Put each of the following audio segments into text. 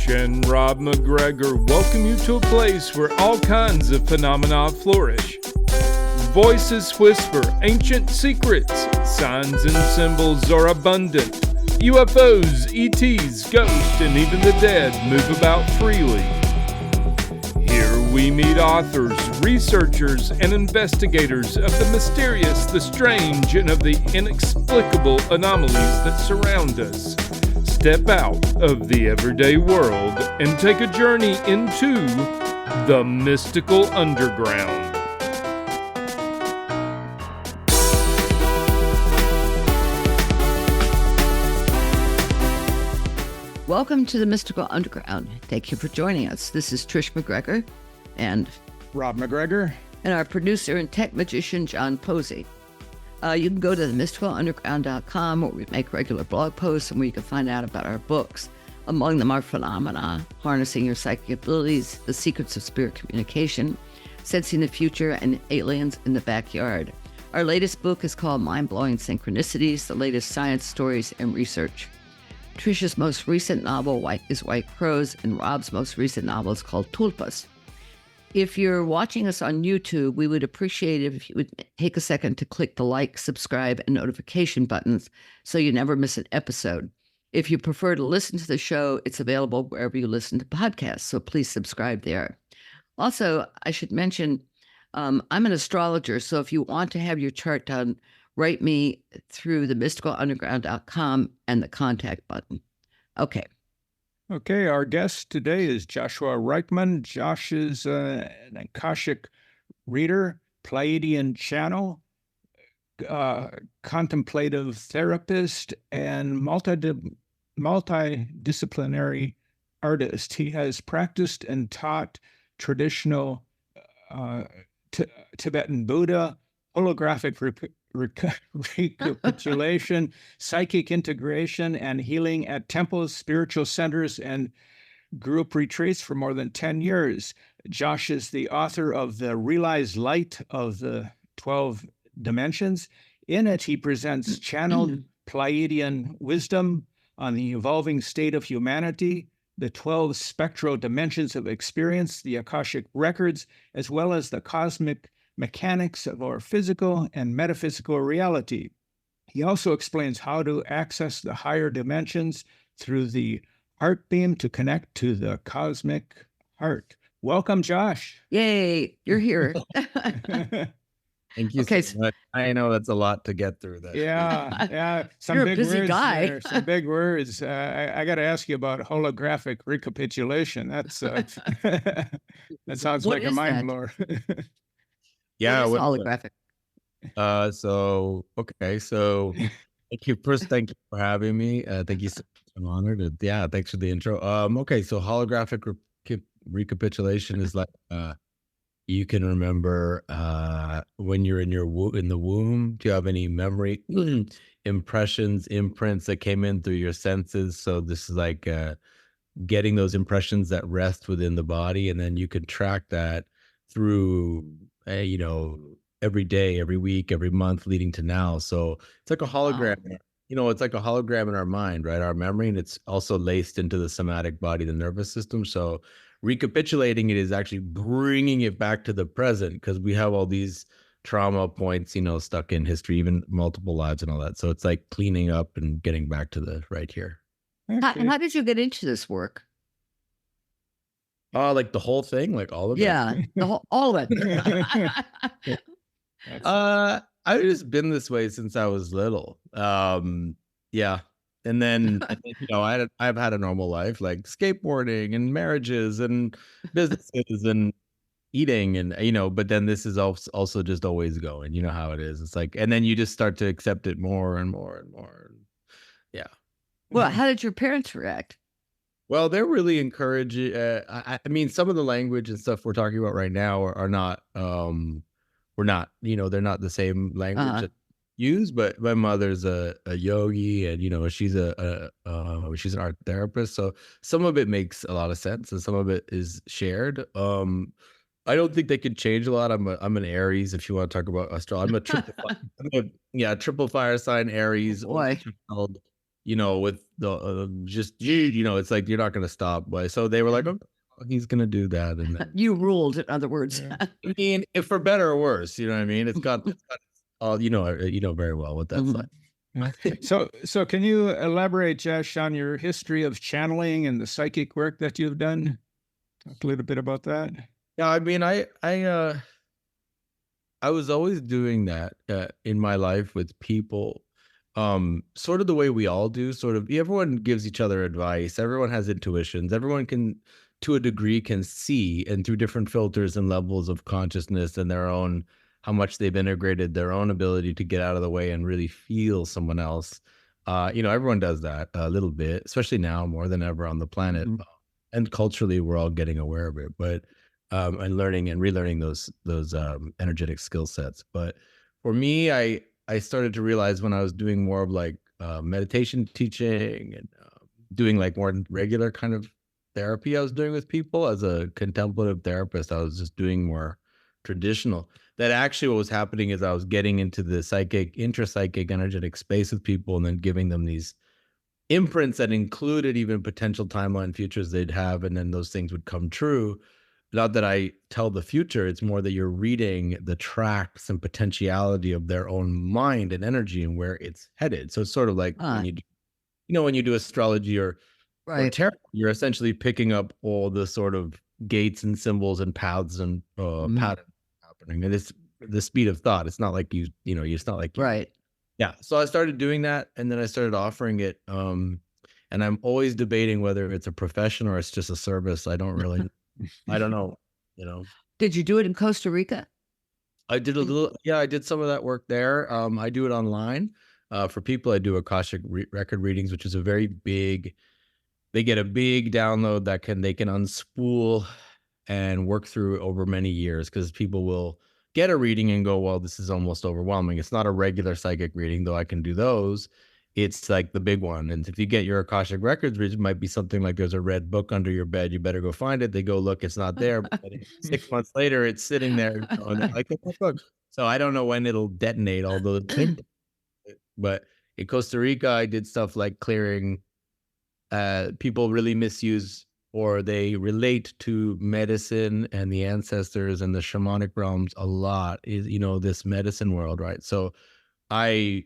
Trish and Rob McGregor welcome you to a place where all kinds of phenomena flourish. Voices whisper ancient secrets, signs and symbols are abundant. UFOs, ETs, ghosts, and even the dead move about freely. Here we meet authors, researchers, and investigators of the mysterious, the strange, and of the inexplicable anomalies that surround us. Step out of the everyday world and take a journey into the mystical underground. Welcome to the Mystical Underground. Thank you for joining us. This is Trish McGregor and Rob McGregor and our producer and tech magician, John Posey. You can go to themysticalunderground.com where we make regular blog posts and where you can find out about our books. Among them are Phenomena, Harnessing Your Psychic Abilities, The Secrets of Spirit Communication, Sensing the Future, and Aliens in the Backyard. Our latest book is called Mind-Blowing Synchronicities, the latest science, stories, and research. Trish's most recent novel is White Crows, and Rob's most recent novel is called Tulpas. If you're watching us on YouTube, we would appreciate it if you would take a second to click the like, subscribe, and notification buttons so you never miss an episode. If you prefer to listen to the show, it's available wherever you listen to podcasts, so please subscribe there. Also, I should mention, I'm an astrologer, so if you want to have your chart done, write me through themysticalunderground.com and the contact button. Okay, our guest today is Joshua Reichmann. Josh is an Akashic reader, Pleiadian channel, contemplative therapist, and multidisciplinary artist. He has practiced and taught traditional Tibetan Buddha, holographic recapitulation, psychic integration, and healing at temples, spiritual centers, and group retreats for more than 10 years. Josh is the author of The Realized Light of the 12 Dimensions. In it, he presents channeled Pleiadian wisdom on the evolving state of humanity, the 12 spectral dimensions of experience, the Akashic records, as well as the cosmic mechanics of our physical and metaphysical reality. He also explains how to access the higher dimensions through the heart beam to connect to the cosmic heart. Welcome, Josh. yay, you're here. Thank you so much. I know that's a lot to get through. That. Yeah. Some You're big a busy words guy. there, some big words. I got to ask you about holographic recapitulation. That's that sounds What like a is mind that? blower. Yeah. What is holographic? So thank you. First, thank you for having me. Thank you so much. I'm honored. Thanks for the intro. So holographic recapitulation is like you can remember when you're in the womb. Do you have any memory impressions, imprints that came in through your senses? So this is like getting those impressions that rest within the body, and then you can track that through every day, every week, every month leading to now. So it's like a hologram. Wow. It's like a hologram in our mind, right? Our memory, and it's also laced into the somatic body, the nervous system. So recapitulating it is actually bringing it back to the present, because we have all these trauma points, stuck in history, even multiple lives and all that. So it's like cleaning up and getting back to the right here. Okay. How did you get into this work? Like the whole thing, like all of it. Yeah, all of it. I've just been this way since I was little. And then I think, I've had a normal life, like skateboarding and marriages and businesses and eating, and but then this is also just always going. You know how it is. It's like, and then you just start to accept it more and more and more. Yeah. Well, how did your parents react? Well, they're really encouraging. I mean, some of the language and stuff we're talking about right now are not. We're not. They're not the same language that use. But my mother's a yogi, and she's she's an art therapist. So some of it makes a lot of sense, and some of it is shared. I don't think they could change a lot. I'm an Aries. If you want to talk about astrology, I'm a triple. Triple fire sign Aries. Boy. Child, with the it's like you're not going to stop. But so they were like, oh, he's going to do that, and then You ruled, in other words. Yeah. I mean, if for better or worse, you know what I mean. It's got all very well what that's Mhm. like. Yeah. So can you elaborate, Josh, on your history of channeling and the psychic work that you've done? Talk a little bit about that. Yeah, I mean, I was always doing that in my life with people, sort of the way we all do. Sort of, everyone gives each other advice. Everyone has intuitions. Everyone can, to a degree, can see, and through different filters and levels of consciousness and their own, how much they've integrated their own ability to get out of the way and really feel someone else. Everyone does that a little bit, especially now more than ever on the planet. Mhm. And culturally, we're all getting aware of it, but and learning and relearning those energetic skill sets. But for me, I started to realize when I was doing more of like meditation teaching and doing like more regular kind of therapy I was doing with people as a contemplative therapist, I was just doing more traditional. That actually what was happening is I was getting into the intrapsychic energetic space with people and then giving them these imprints that included even potential timeline futures they'd have, and then those things would come true. Not that I tell the future, it's more that you're reading the tracks and potentiality of their own mind and energy and where it's headed. So it's sort of like Ah, when you do astrology or right. tarot, you're essentially picking up all the sort of gates and symbols and paths and patterns happening. And it's the speed of thought. It's not like it's not like Right. yeah. So I started doing that, and then I started offering it. And I'm always debating whether it's a profession or it's just a service. I don't know, you know. Did you do it in Costa Rica? I did I did some of that work there. I do it online. For people, I do Akashic record readings, which is a very big, they get a big download that they can unspool and work through over many years, because people will get a reading and go, well, this is almost overwhelming. It's not a regular psychic reading, though I can do those. It's like the big one. And if you get your Akashic records, it might be something like there's a red book under your bed. You better go find it. They go, look, it's not there. But 6 months later, it's sitting there. And they're like, what book? So I don't know when it'll detonate all those things. But in Costa Rica, I did stuff like clearing. People really misuse, or they relate to medicine and the ancestors and the shamanic realms a lot, is this medicine world, right? So I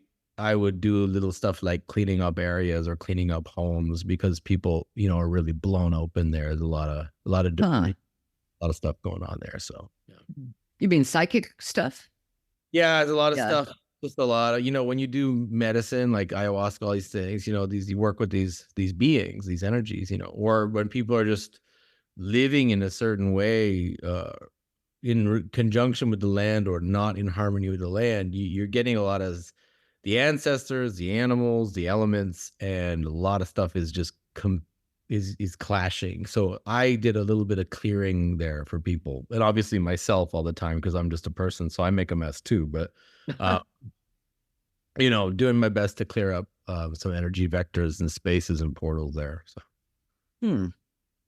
would do little stuff like cleaning up areas or cleaning up homes, because people are really blown open there. There's a lot of Huh. a lot of stuff going on there. So yeah. You mean psychic stuff? Yeah, there's a lot of Yeah. stuff. Just a lot of, when you do medicine, like ayahuasca, all these things, you work with these beings, these energies, or when people are just living in a certain way, in conjunction with the land or not in harmony with the land, you're getting a lot of the ancestors, the animals, the elements, and a lot of stuff is just is clashing. So I did a little bit of clearing there for people, and obviously myself all the time, because I'm just a person, so I make a mess too. But doing my best to clear up some energy vectors and spaces and portals there. So.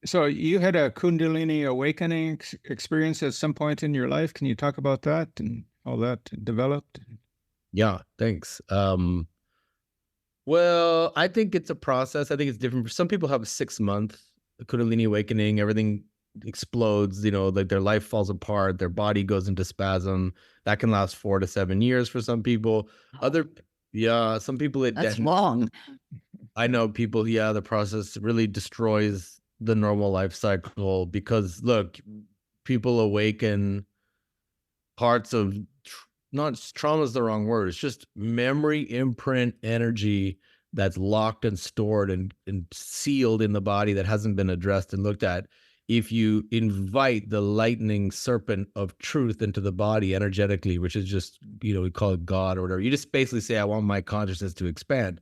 So you had a Kundalini awakening experience at some point in your life. Can you talk about that and how that developed? Yeah, thanks. Well, I think it's a process. I think it's different. Some people have a 6-month Kundalini awakening. Everything explodes, like their life falls apart. Their body goes into spasm. That can last 4 to 7 years for some people. Some people That's long. I know people, the process really destroys the normal life cycle, because look, people awaken parts of not trauma is the wrong word. It's just memory, imprint, energy that's locked and stored and sealed in the body that hasn't been addressed and looked at. If you invite the lightning serpent of truth into the body energetically, which is just, we call it God or whatever, you just basically say, I want my consciousness to expand.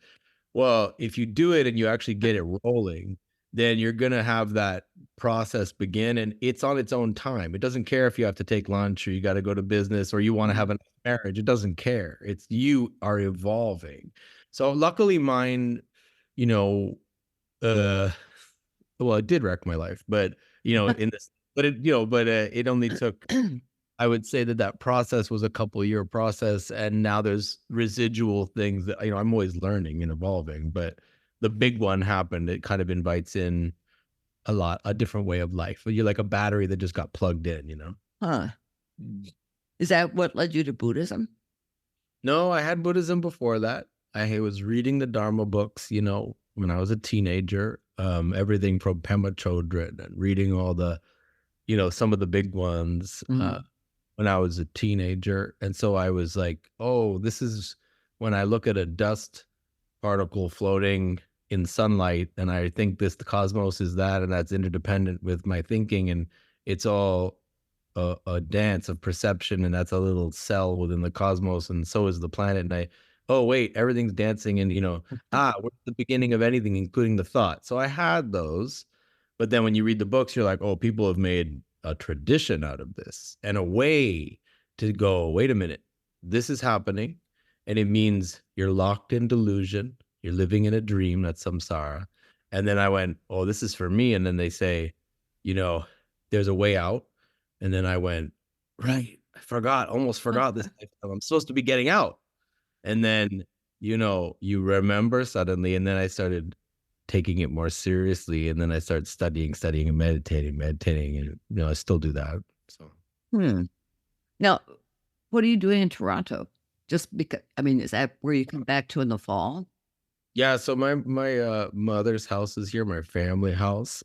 Well, if you do it and you actually get it rolling, then you're going to have that process begin, and it's on its own time. It doesn't care if you have to take lunch or you got to go to business or you want to have a marriage. It doesn't care. It's you are evolving. So luckily mine, well, it did wreck my life, but it only took, I would say that process was a couple-year process, and now there's residual things that I'm always learning and evolving. But the big one happened, it kind of invites in a different way of life. You're like a battery that just got plugged in, you know? Huh. Is that what led you to Buddhism? No, I had Buddhism before that. I was reading the Dharma books, you know, when I was a teenager, everything from Pema Chodron, and reading all the, you know, some of the big ones when I was a teenager. And so I was like, oh, this is when I look at a dust particle floating in sunlight, and I think the cosmos is that, and that's interdependent with my thinking, and it's all a dance of perception, and that's a little cell within the cosmos, and so is the planet. And oh wait, everything's dancing, and you know, we're at the beginning of anything, including the thought. So I had those, but then when you read the books, you're like, oh, people have made a tradition out of this and a way to go, wait a minute, this is happening, and it means you're locked in delusion, you're living in a dream, that's samsara. And then I went, oh, this is for me. And then they say, you know, there's a way out. And then I went, right, almost forgot this. I'm supposed to be getting out. And then, you know, you remember suddenly. And then I started taking it more seriously. And then I started studying and meditating. And, you know, I still do that. So. Now, what are you doing in Toronto? Just because, I mean, is that where you come back to in the fall? Yeah. So my mother's house is here, my family house.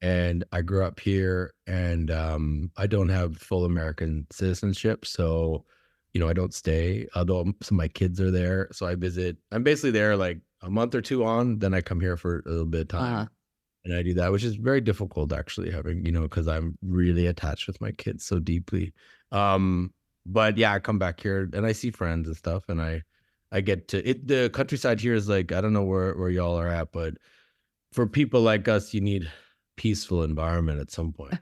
And I grew up here, and I don't have full American citizenship. So, you know, I don't stay, although some of my kids are there. So I visit. I'm basically there like a month or two on, then I come here for a little bit of time. And I do that, which is very difficult actually, having, you know, because I'm really attached with my kids so deeply. But yeah, I come back here and I see friends and stuff, and I get to it. The countryside here is like, I don't know where y'all are at, but for people like us, you need peaceful environment at some point.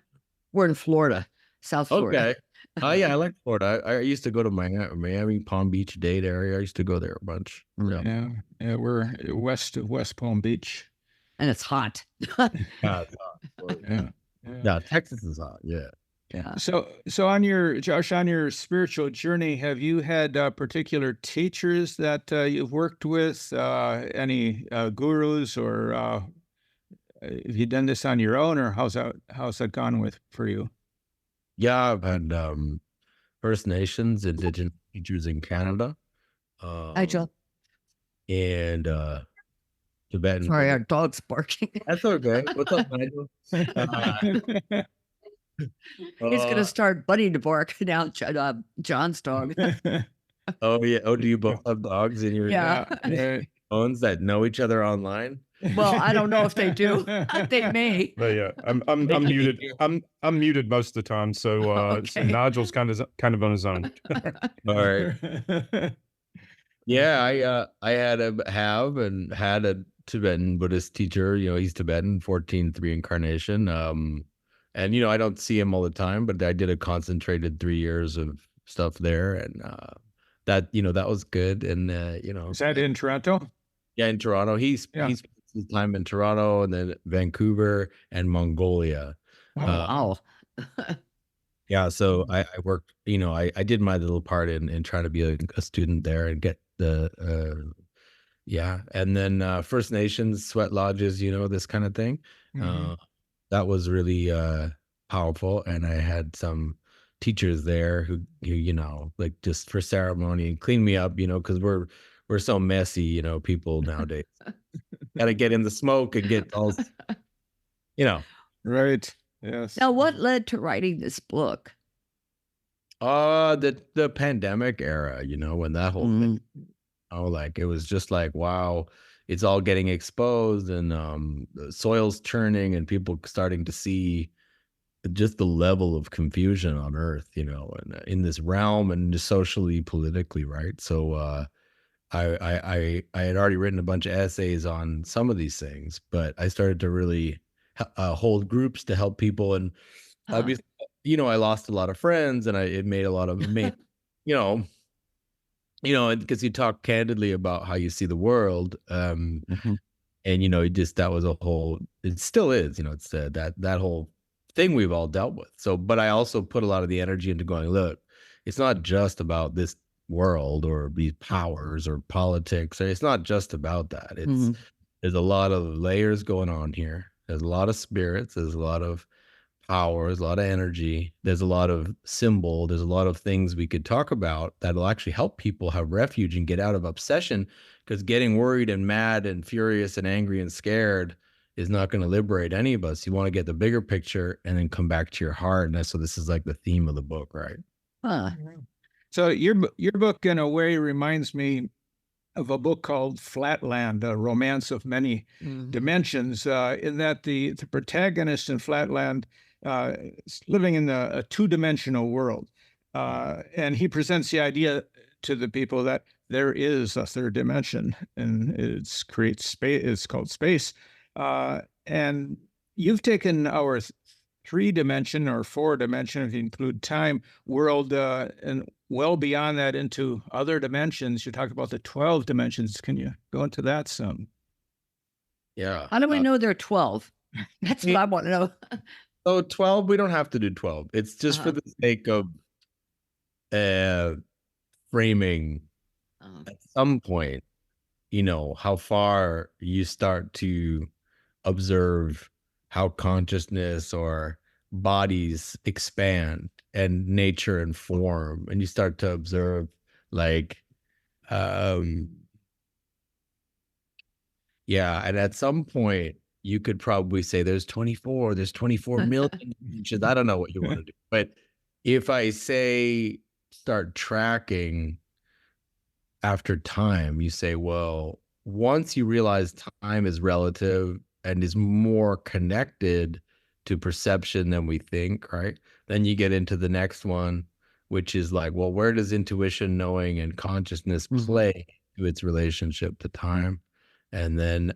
We're in Florida, South Florida. Okay. Oh yeah, I like Florida. I used to go to Miami, Palm Beach, Dade area. I used to go there a bunch. Yeah, we're west of West Palm Beach, and it's hot. Yeah, it's hot. Yeah, Texas is hot. Yeah. So on your spiritual journey, have you had particular teachers that you've worked with? Any gurus, or have you done this on your own, or how's that gone for you? Yeah, I've had First Nations, Indigenous teachers in Canada. Hi, Joe. And Tibetan. Sorry, our dog's barking. That's okay. What's up, Nigel? He's going to start Buddy to bark now, John's dog. Oh, yeah. Oh, do you both have dogs in your phones that know each other online? Well, I don't know if they do. They may. But yeah, I'm muted. I'm muted most of the time. So, so Nigel's kind of on his own. All right. Yeah, I had a Tibetan Buddhist teacher. You know, he's Tibetan, 14th reincarnation. And you know, I don't see him all the time, but I did a concentrated 3 years of stuff there, and that, you know, that was good. And you know, is that in Toronto? Yeah, in Toronto. He's spent his time in Toronto, and then Vancouver and Mongolia. Wow. Yeah, so I worked, you know, I did my little part in trying to be a student there and get the and then First Nations, sweat lodges, you know, this kind of thing. That was really powerful, and I had some teachers there who you know, like, just for ceremony and clean me up, you know, because we're so messy, you know, people nowadays. Got to get in the smoke and get all, you know. Right. Yes. Now, what led to writing this book? The pandemic era, you know, when that whole thing, like, it was just like, wow, it's all getting exposed, and the soil's churning, and people starting to see just the level of confusion on Earth, you know, and in this realm, and just socially, politically, right? So I had already written a bunch of essays on some of these things, but I started to really hold groups to help people, and obviously, you know, I lost a lot of friends, and it made a lot of you know, because you talk candidly about how you see the world, and you know, that was a whole, it still is, you know, it's that whole thing we've all dealt with. So, but I also put a lot of the energy into going, look, it's not just about this world or these powers or politics. It's not just about that. There's a lot of layers going on here. There's a lot of spirits. There's a lot of power. There's a lot of energy. There's a lot of symbol. There's a lot of things we could talk about that'll actually help people have refuge and get out of obsession, because getting worried and mad and furious and angry and scared is not going to liberate any of us. You want to get the bigger picture and then come back to your heart. And so this is like the theme of the book, right? So your book, in a way, reminds me of a book called Flatland, A Romance of Many Dimensions, in that the protagonist in Flatland is living in a two-dimensional world. And he presents the idea to the people that there is a third dimension, and it creates space. It's called space. And you've taken our three-dimension or four-dimension, if you include time, world, and well beyond that into other dimensions. You talk about the 12 dimensions. Can you go into that some? Yeah. How do we know there are 12? That's what I want to know. So 12, we don't have to do 12. It's just for the sake of framing at some point, how far you start to observe how consciousness or bodies expand and nature and form, and you start to observe and at some point you could probably say there's 24 million dimensions. I don't know what you want to do, but if I say start tracking after time, you say, well, once you realize time is relative and is more connected to perception than we think, right? Then you get into the next one, which is like, well, where does intuition, knowing, and consciousness play to its relationship to time? And then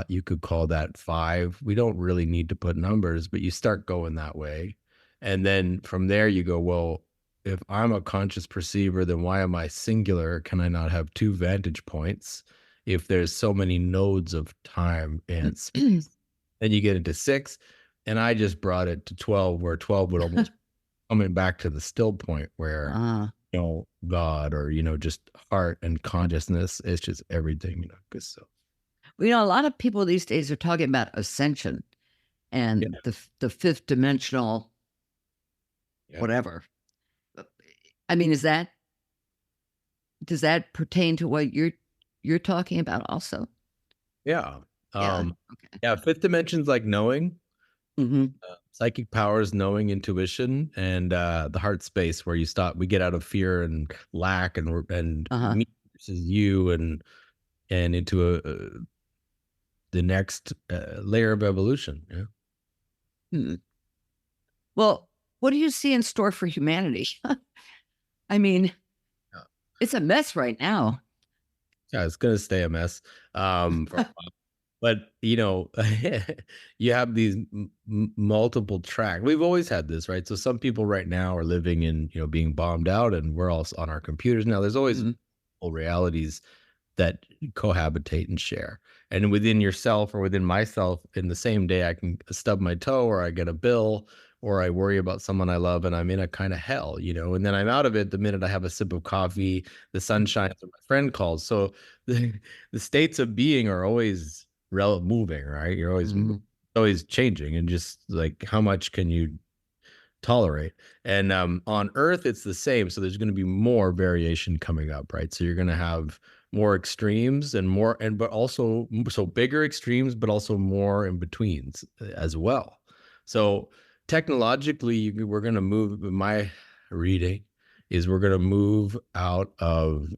you could call that 5. We don't really need to put numbers, but you start going that way. And then from there you go, well, if I'm a conscious perceiver, then why am I singular? Can I not have 2 vantage points if there's so many nodes of time and space? Then you get into 6, and I just brought it to 12, where 12 would almost coming back to the still point where God, or just heart and consciousness is just everything, because so. Well, a lot of people these days are talking about ascension and the fifth dimensional whatever. I mean, does that pertain to what you're talking about also? Yeah. Okay. Fifth dimension's like knowing, psychic powers, knowing, intuition, and the heart space where we get out of fear and lack and me versus you and into the next layer of evolution. Well, what do you see in store for humanity? I mean, it's a mess right now. Yeah, it's going to stay a mess for a while. But, you have these multiple tracks. We've always had this, right? So some people right now are living in, being bombed out, and we're all on our computers now. There's always realities that cohabitate and share. And within yourself or within myself, in the same day, I can stub my toe, or I get a bill, or I worry about someone I love, and I'm in a kind of hell, and then I'm out of it the minute I have a sip of coffee, the sun shines, or my friend calls. So the states of being are always moving, right? You're always changing, and just like, how much can you tolerate? And on Earth, it's the same. So there's going to be more variation coming up, right? So you're going to have more extremes but also so bigger extremes, but also more in betweens as well. So technologically, we're going to move. My reading is we're going to move out of.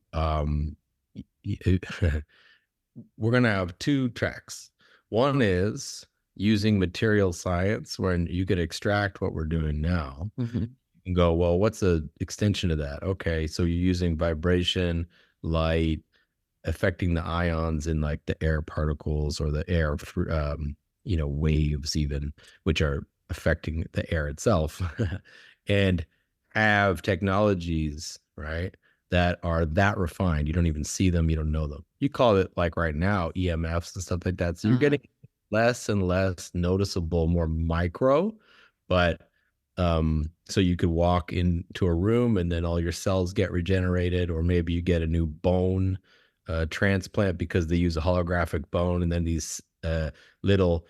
We're going to have 2 tracks. One is using material science, where you could extract what we're doing now and go, well, what's the extension of that? Okay, so you're using vibration, light, affecting the ions in like the air particles or the air, waves even, which are affecting the air itself, and have technologies, right, that are that refined. You don't even see them. You don't know them. You call it, like right now, EMFs and stuff like that. So you're getting less and less noticeable, more micro, but So you could walk into a room and then all your cells get regenerated, or maybe you get a new bone transplant because they use a holographic bone, and then these little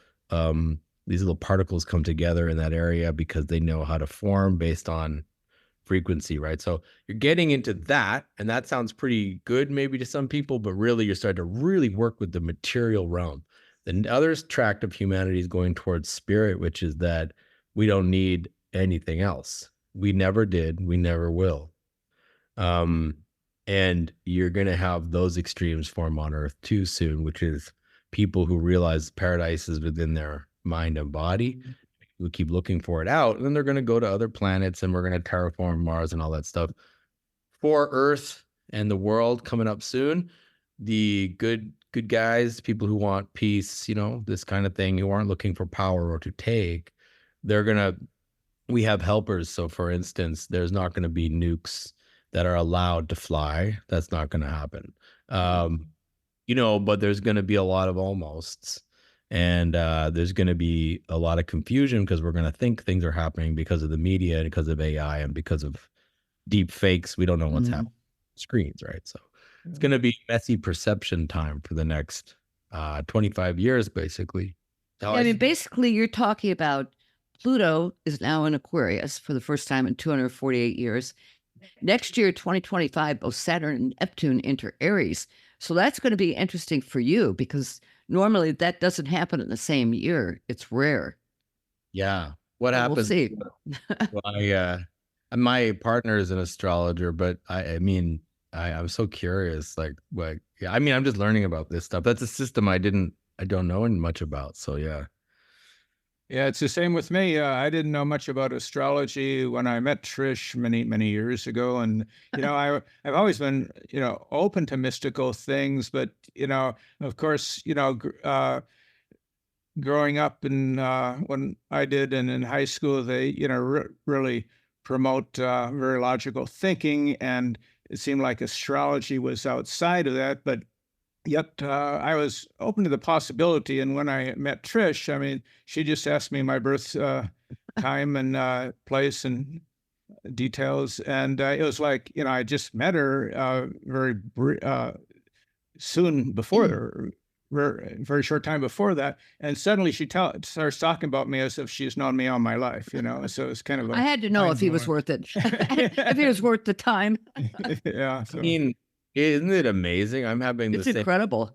particles come together in that area because they know how to form based on frequency, right? So you're getting into that, and that sounds pretty good maybe to some people, but really you're starting to really work with the material realm. The other tract of humanity is going towards spirit, which is that we don't need anything else. We never did, we never will. And you're going to have those extremes form on Earth too soon, which is people who realize paradise is within their mind and body, who keep looking for it out, and then they're going to go to other planets, and we're going to terraform Mars and all that stuff. For Earth and the world coming up soon, the good guys, people who want peace, this kind of thing, who aren't looking for power or to take, we have helpers. So for instance, there's not going to be nukes that are allowed to fly. That's not going to happen. But there's going to be a lot of almosts, and there's going to be a lot of confusion because we're going to think things are happening because of the media and because of AI and because of deep fakes. We don't know what's happening on screens, right? So it's going to be messy perception time for the next 25 years, basically. Basically, you're talking about Pluto is now in Aquarius for the first time in 248 years. Next year, 2025, both Saturn and Neptune enter Aries. So that's going to be interesting for you because normally that doesn't happen in the same year. It's rare. Yeah. What happens? We'll see. Well, my partner is an astrologer, but I'm so curious. I'm just learning about this stuff. That's a system I don't know much about. So yeah. Yeah, it's the same with me. I didn't know much about astrology when I met Trish many, many years ago. And, I've always been, open to mystical things. But, of course, growing up when I did and in high school, they, really promote very logical thinking. And it seemed like astrology was outside of that. But yet I was open to the possibility. And when I met Trish, she just asked me my birth time and place and details. And it was like, I just met her very soon before, very short time before that. And suddenly she starts talking about me as if she's known me all my life, So it's kind of I had to know if he was worth it, if he was worth the time. Yeah. So. Isn't it amazing? It's incredible.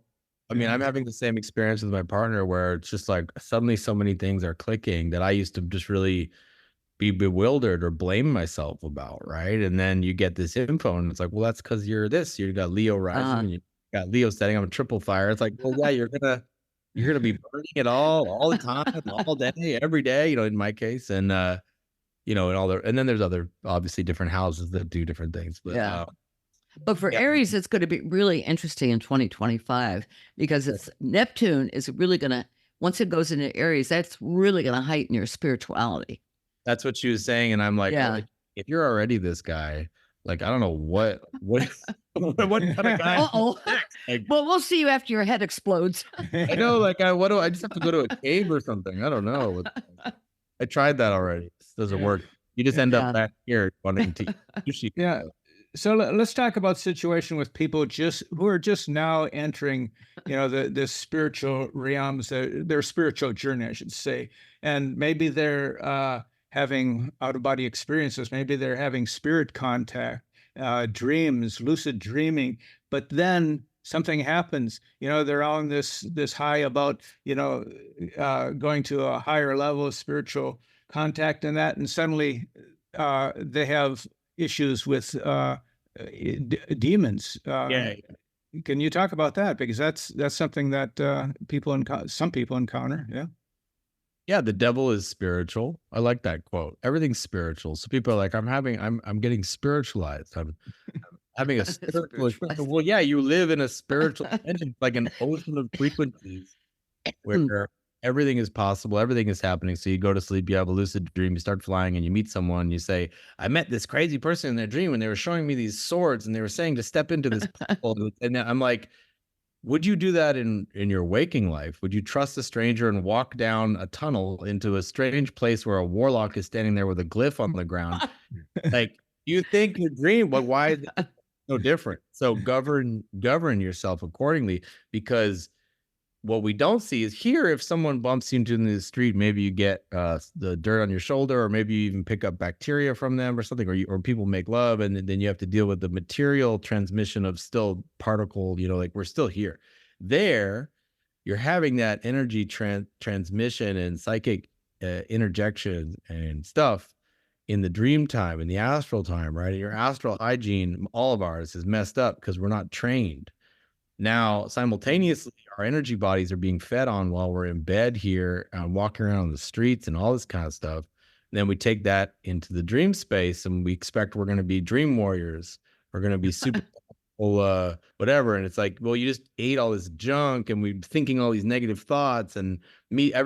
I'm having the same experience with my partner where it's just like suddenly so many things are clicking that I used to just really be bewildered or blame myself about, right? And then you get this info and it's like, well, that's because you're this. You got Leo rising, you got Leo setting up a triple fire. It's like, well, yeah, you're gonna be burning it all the time, all day, every day, in my case. And and then there's other obviously different houses that do different things. But yeah. But for Aries, it's going to be really interesting in 2025 because Neptune is really going to, once it goes into Aries, that's really going to heighten your spirituality. That's what she was saying. And I'm like, if you're already this guy, I don't know what kind of guy. Uh-oh. Well, we'll see you after your head explodes. I know, I just have to go to a cave or something. I don't know. I tried that already. It doesn't work. You just end up back here wanting to sushi. Yeah. So let's talk about situation with people who are just now entering, the spiritual realms, their spiritual journey, I should say. And maybe they're having out-of-body experiences. Maybe they're having spirit contact, dreams, lucid dreaming. But then something happens. They're on this high about, going to a higher level of spiritual contact and that. And suddenly they have issues with demons. Can you talk about that? Because that's something that some people encounter. Yeah, the devil is spiritual. I like that quote. Everything's spiritual. So people are like, I'm getting spiritualized. I'm having a spiritual. Well, yeah, you live in a spiritual dimension, like an ocean of frequencies where everything is possible, everything is happening. So you go to sleep, you have a lucid dream, you start flying, and you meet someone. You say, "I met this crazy person in their dream, and they were showing me these swords, and they were saying to step into this portal." And I'm like, would you do that in your waking life? Would you trust a stranger and walk down a tunnel into a strange place where a warlock is standing there with a glyph on the ground? Like, you think your dream, but why is it no different? So govern yourself accordingly, because what we don't see is here, if someone bumps you into the street, maybe you get the dirt on your shoulder, or maybe you even pick up bacteria from them or something, or people make love, and then you have to deal with the material transmission of still particle, like we're still here. There, you're having that energy transmission and psychic interjection and stuff in the dream time, in the astral time, right? Your astral hygiene, all of ours, is messed up because we're not trained. Now, simultaneously, our energy bodies are being fed on while we're in bed here, walking around the streets and all this kind of stuff. And then we take that into the dream space, and we expect we're going to be dream warriors. We're going to be super, whatever. And it's like, well, you just ate all this junk, and we're thinking all these negative thoughts, and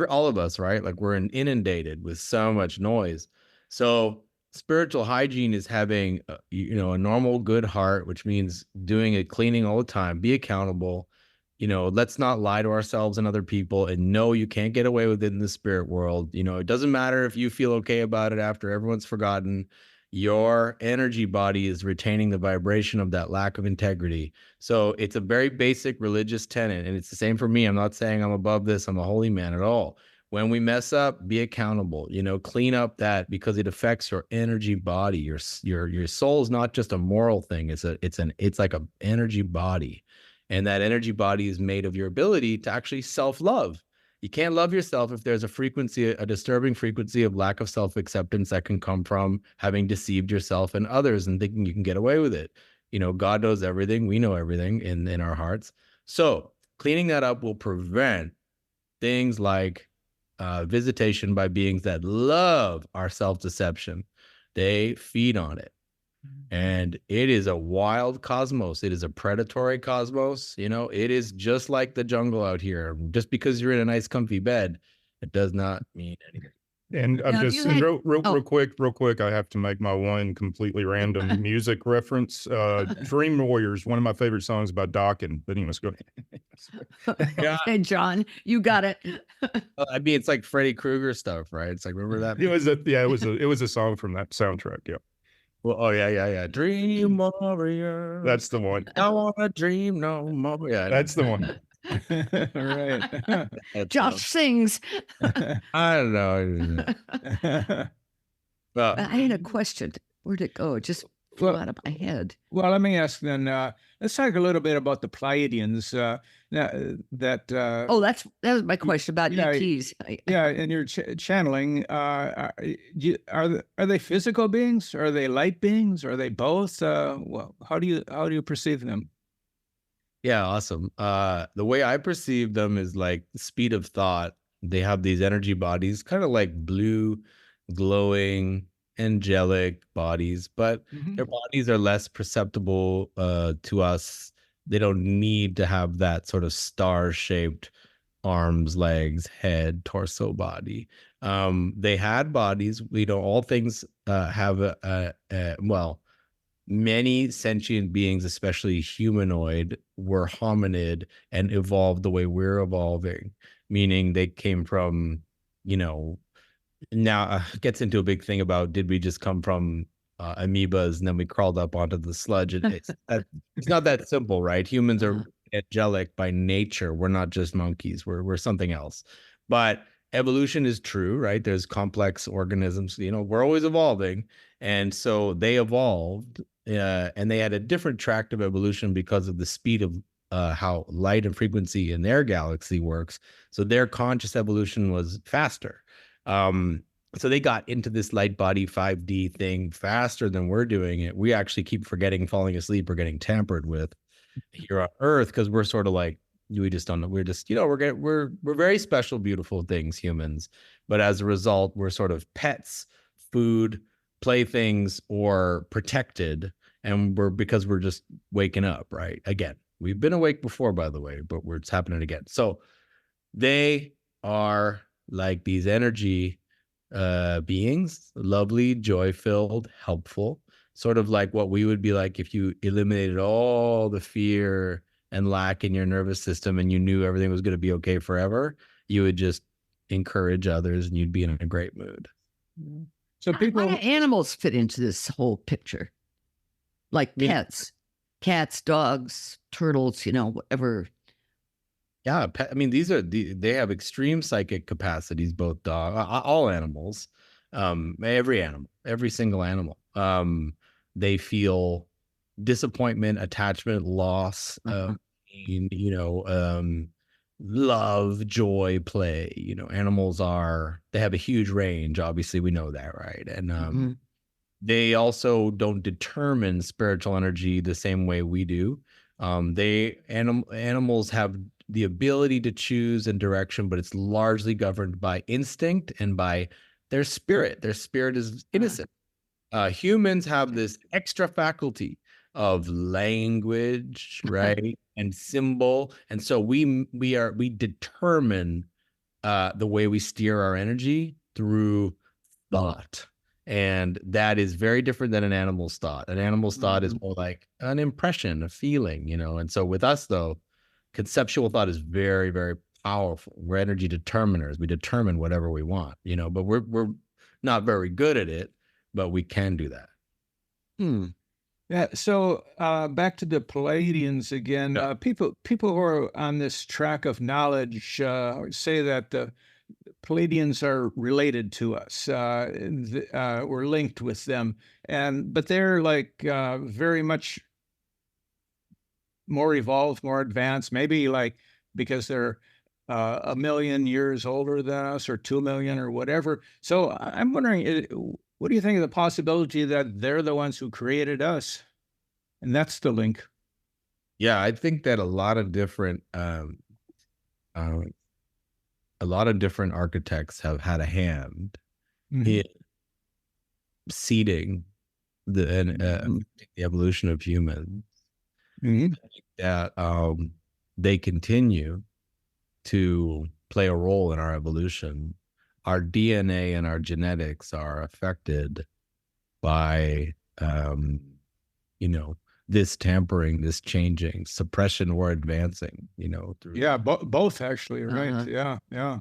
all of us, right? Like, we're inundated with so much noise. So spiritual hygiene is having, a normal, good heart, which means doing a cleaning all the time, be accountable, let's not lie to ourselves and other people, and no, you can't get away with it in the spirit world. It doesn't matter if you feel okay about it after everyone's forgotten. Your energy body is retaining the vibration of that lack of integrity. So it's a very basic religious tenet, and it's the same for me. I'm not saying I'm above this. I'm a holy man at all. When we mess up, be accountable, clean up that, because it affects your energy body. Your soul is not just a moral thing. It's like an energy body. And that energy body is made of your ability to actually self-love. You can't love yourself if there's a disturbing frequency of lack of self-acceptance that can come from having deceived yourself and others and thinking you can get away with it. God knows everything. We know everything in our hearts. So cleaning that up will prevent things like visitation by beings that love our self-deception. They feed on it. And it is a wild cosmos. It is a predatory cosmos. It is just like the jungle out here. Just because you're in a nice comfy bed, it does not mean anything. And I'm just real quick, I have to make my one completely random music reference. Dream Warriors, one of my favorite songs about Dawkins. But anyways, go ahead. Okay, John, you got it. I mean, it's like Freddy Krueger stuff, right? It's like, remember that? It was a song from that soundtrack. Yeah. Well, oh yeah. Dream Warrior. That's the one. I want to dream no more. Yeah, that's the one. Right. Josh sings. I don't know. I had a question. Where'd it go? It just flew out of my head. Well, let me ask then. Let's talk a little bit about the Pleiadians. That was my question about ETs. Yeah, and your channeling. Are they physical beings? Are they light beings? Are they both? Well, how do you perceive them? Yeah, awesome. The way I perceive them is like the speed of thought. They have these energy bodies, kind of like blue, glowing, angelic bodies, but their bodies are less perceptible to us. They don't need to have that sort of star-shaped arms, legs, head, torso, body. They had bodies. All things have many sentient beings, especially humanoid, were hominid and evolved the way we're evolving, meaning they came from, now gets into a big thing about, did we just come from amoebas and then we crawled up onto the sludge? It's not that simple, right? Humans are angelic by nature. We're not just monkeys. We're something else. But evolution is true, right? There's complex organisms. We're always evolving. And so they evolved, and they had a different tract of evolution because of the speed of how light and frequency in their galaxy works. So their conscious evolution was faster. So they got into this light body 5D thing faster than we're doing it. We actually keep forgetting, falling asleep, or getting tampered with here on Earth, because we're sort of like, we just don't know. We're just, we're very special, beautiful things, humans. But as a result, we're sort of pets, food, playthings, or protected. And because we're just waking up, right? Again, we've been awake before, by the way, but it's happening again. So they are like these energy beings, lovely, joy-filled, helpful, sort of like what we would be like if you eliminated all the fear and lack in your nervous system and you knew everything was going to be okay forever, you would just encourage others and you'd be in a great mood. So people, how do animals fit into this whole picture? Like pets, cats, dogs, turtles, whatever. Yeah, I mean, they have extreme psychic capacities, both all animals, every single animal. They feel disappointment, attachment, loss, love, joy, play. Animals they have a huge range. Obviously, we know that, right? And they also don't determine spiritual energy the same way we do. Animals have the ability to choose and direction, but it's largely governed by instinct and by their spirit. Their spirit is innocent. Humans have this extra faculty of language, right, and symbol, and so we determine the way we steer our energy through thought. And that is very different than an animal's thought. An animal's thought is more like an impression, a feeling, And so with us, though, conceptual thought is very, very powerful. We're energy determiners. We determine whatever we want, but we're not very good at it, but we can do that. Yeah. So back to the Pleiadians again. Yeah. People who are on this track of knowledge say that the Pleiadians are related to us. We're linked with them, but they're like very much more evolved, more advanced. Maybe like because they're 1 million years older than us, or 2 million, or whatever. So I'm wondering, what do you think of the possibility that they're the ones who created us, and that's the link? Yeah, I think that a lot of different architects have had a hand in seeding the evolution of humans. I think that they continue to play a role in our evolution. Our DNA and our genetics are affected by, this tampering, this changing, suppression or advancing, through. Both actually, right? Yeah.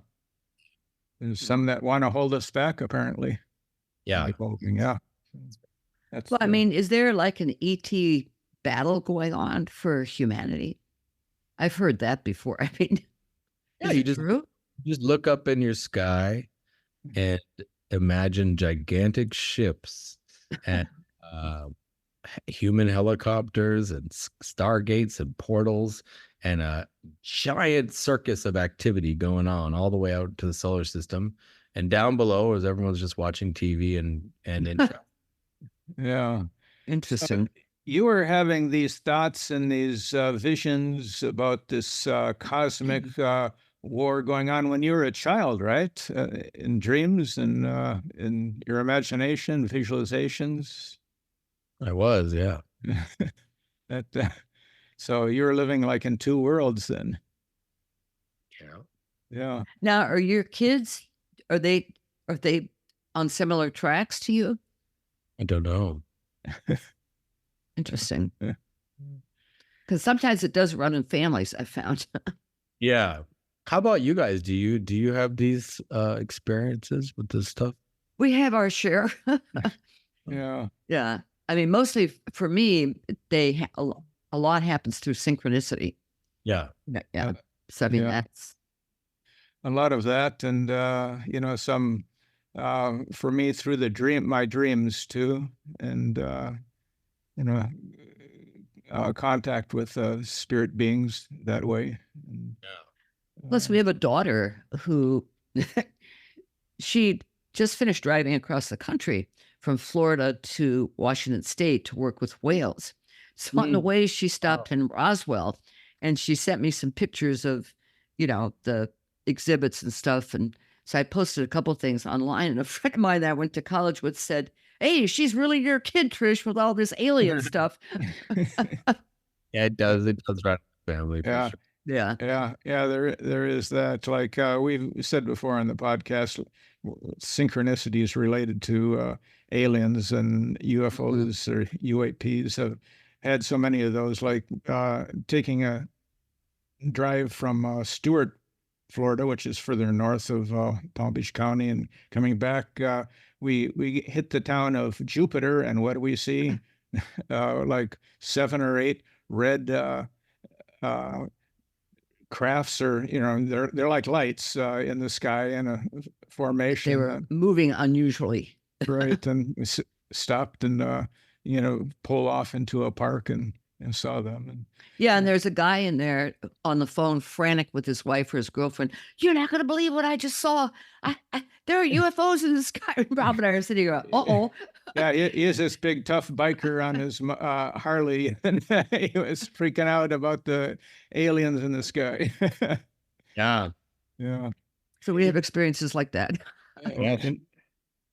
There's some that want to hold us back, apparently. Yeah. Yeah. Well, I mean, is there like an ET battle going on for humanity? I've heard that before. I mean, yeah, you just look up in your sky and imagine gigantic ships and human helicopters and stargates and portals and a giant circus of activity going on all the way out to the solar system, and down below as everyone's just watching TV and yeah, interesting. You were having these thoughts and these visions about this cosmic war going on when you were a child, right? In dreams and in your imagination, visualizations. I was, yeah. So you were living like in two worlds then. Yeah. Now, are your kids, are they on similar tracks to you? I don't know. Interesting. Because sometimes it does run in families, I found. Yeah. How about you guys? Do you have these experiences with this stuff? We have our share. Yeah. Yeah. I mean, mostly for me, a lot happens through synchronicity. Yeah. Yeah. So I mean, that's a lot of that, and some for me through my dreams too, and contact with spirit beings that way. Plus, we have a daughter who she just finished driving across the country from Florida to Washington State to work with whales. So on the way, she stopped in Roswell, and she sent me some pictures of, the exhibits and stuff. And so I posted a couple of things online, and a friend of mine that I went to college with said, "Hey, she's really your kid, Trish, with all this alien stuff." Yeah, it does. It does run family. Yeah. For sure. Yeah. There is that. Like we've said before on the podcast, synchronicity is related to aliens, and UFOs or UAPs have had so many of those. Like taking a drive from Stewart, Florida, which is further north of Palm Beach County, and coming back, we hit the town of Jupiter, and what do we see? Like 7 or 8 red crafts, or they're like lights in the sky in a formation. They were moving unusually. Right, and we stopped and pulled off into a park and saw them. And yeah, and there's a guy in there on the phone, frantic with his wife or his girlfriend. You're not going to believe what I just saw. There are UFOs in the sky. Rob and I are sitting here. Uh-oh. Yeah, he is this big, tough biker on his Harley, and he was freaking out about the aliens in the sky. Yeah. Yeah. So we have experiences like that. Yeah,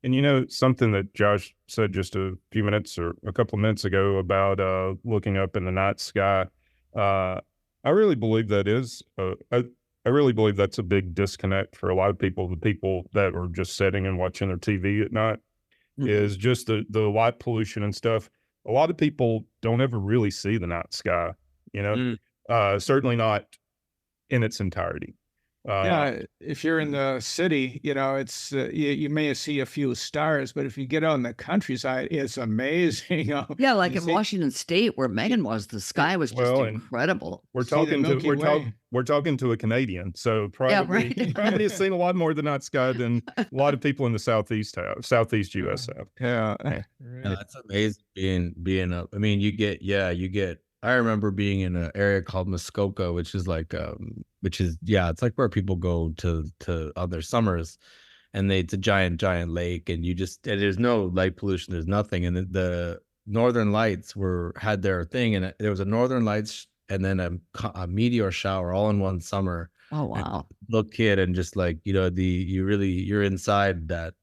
and something that Josh said just a few minutes or a couple of minutes ago about looking up in the night sky, I really believe that is. I really believe that's a big disconnect for a lot of people. The people that are just sitting and watching their TV at night is just the light pollution and stuff. A lot of people don't ever really see the night sky. Certainly not in its entirety. Yeah, if you're in the city, it's you may see a few stars, but if you get out in the countryside, it's amazing. Yeah, like in Washington State, where Megan was, the sky was just incredible. We're talking to a Canadian, so probably probably has seen a lot more of the night sky than a lot of people in the Southeast US have. Yeah, right. It's amazing being up. I mean, you get. I remember being in an area called Muskoka, which is like, it's like where people go to on their summers, and it's a giant lake, and there's no light pollution, there's nothing. And the Northern Lights had their thing, and there was a Northern Lights and then a meteor shower all in one summer. Oh, wow. Little kid, and just like, you're inside that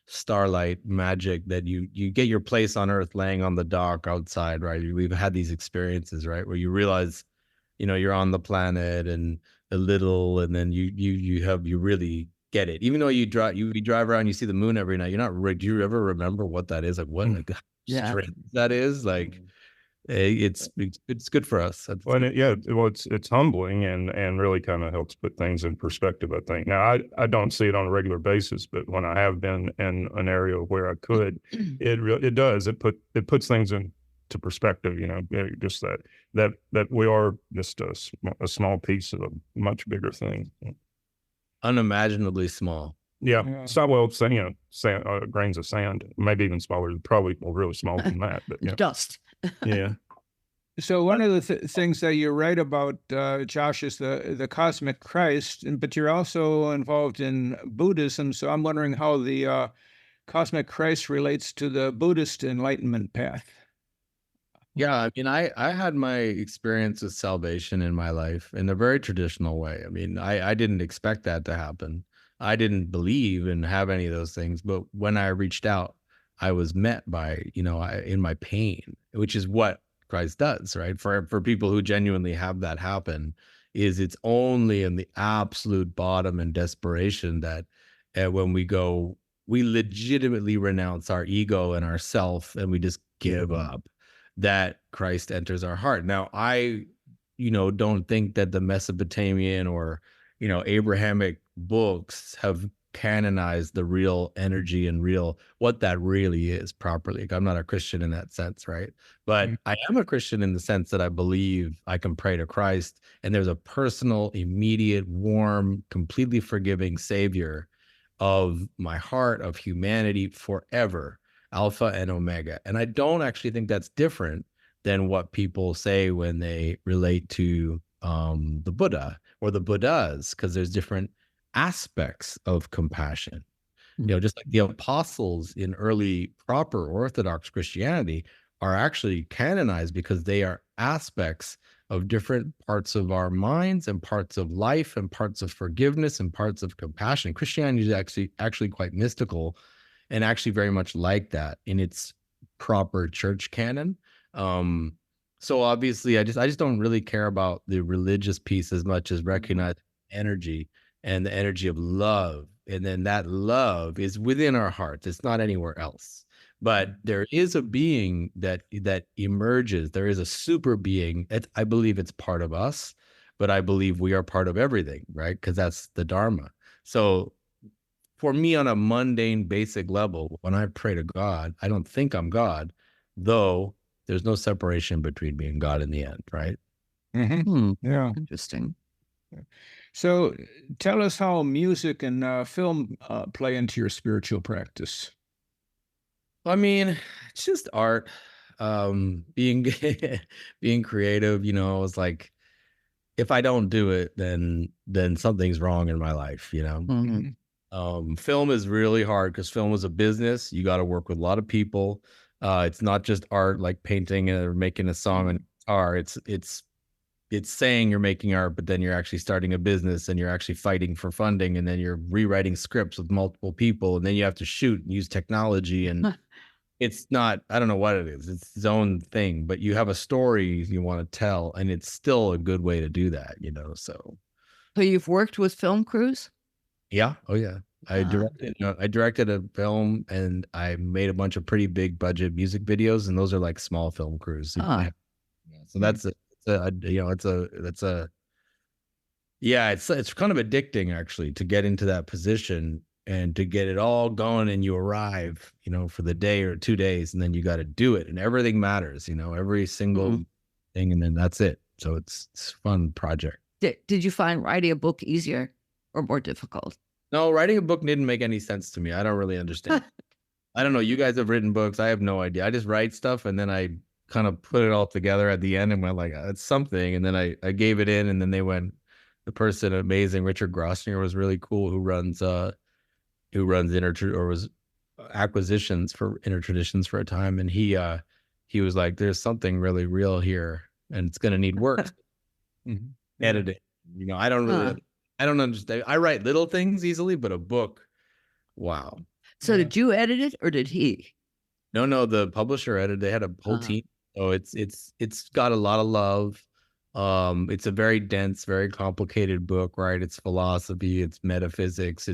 starlight magic that you get your place on earth laying on the dock outside, right? We've had these experiences, right, where you realize you're on the planet and a little, and then you really get it. Even though you drive around, you see the moon every night, do you ever remember what that is? Like, what strength that is? Like, it's good for us. It's humbling and really kind of helps put things in perspective, I think. Now, I don't see it on a regular basis, but when I have been in an area where I could, it does. It puts things into perspective. Just that we are just a small piece of a much bigger thing. Unimaginably small. Yeah. So, grains of sand, maybe even smaller. Probably really small than that. But dust. Yeah. So one of the things that you write about, Josh, is the cosmic Christ, but you're also involved in Buddhism. So I'm wondering how the cosmic Christ relates to the Buddhist enlightenment path. Yeah, I mean, I had my experience with salvation in my life in a very traditional way. I mean, I didn't expect that to happen. I didn't believe and have any of those things, but when I reached out, I was met by, in my pain, which is what Christ does, right? For people who genuinely have that happen, it's only in the absolute bottom and desperation that when we legitimately renounce our ego and our self, and we just give up, that Christ enters our heart. Now, I, don't think that the Mesopotamian or, Abrahamic books have canonized the real energy and what that really is properly. Like, I'm not a Christian in that sense, right? But I am a Christian in the sense that I believe I can pray to Christ, and there's a personal, immediate, warm, completely forgiving Savior of my heart, of humanity forever, Alpha and Omega. And I don't actually think that's different than what people say when they relate to the Buddha or the Buddhas, because there's different aspects of compassion. Just like the apostles in early proper Orthodox Christianity are actually canonized because they are aspects of different parts of our minds and parts of life and parts of forgiveness and parts of compassion. Christianity is actually quite mystical and actually very much like that in its proper church canon. So obviously I just don't really care about the religious piece as much as recognize energy and the energy of love. And then that love is within our hearts. It's not anywhere else. But there is a being that emerges. There is a super being. I believe it's part of us. but I believe we are part of everything, right? Because that's the Dharma. So for me, on a mundane, basic level, when I pray to God, I don't think I'm God, though there's no separation between me and God in the end, right? Yeah. Interesting. So tell us how music and film play into your spiritual practice. I mean, it's just art, being being creative. It's like, if I don't do it, then something's wrong in my life. Film is really hard because film is a business. You got to work with a lot of people. It's not just art like painting or making a song on guitar. It's saying you're making art, but then you're actually starting a business and you're actually fighting for funding, and then you're rewriting scripts with multiple people, and then you have to shoot and use technology, and it's not, I don't know what it is. It's its own thing, but you have a story you want to tell, and it's still a good way to do that, so. So you've worked with film crews? Yeah. Oh yeah. I directed a film, and I made a bunch of pretty big budget music videos, and those are like small film crews. So that's it's kind of addicting actually to get into that position and to get it all going, and you arrive, for the day or 2 days, and then you got to do it, and everything matters, every single thing, and then that's it. So it's a fun project. Did you find writing a book easier or more difficult? No, writing a book didn't make any sense to me. I don't really understand. I don't know. You guys have written books. I have no idea. I just write stuff, and then I kind of put it all together at the end and went like, it's something. And then I gave it in, and then they went, the person, amazing, Richard Grossner, was really cool, who runs was acquisitions for Intertraditions for a time. And he was like, there's something really real here, and it's going to need work. Edit it. I don't understand. I write little things easily, but a book, wow. So did you edit it, or did he? No, the publisher edited. They had a whole team. So it's got a lot of love. It's a very dense, very complicated book, right? It's philosophy, it's metaphysics,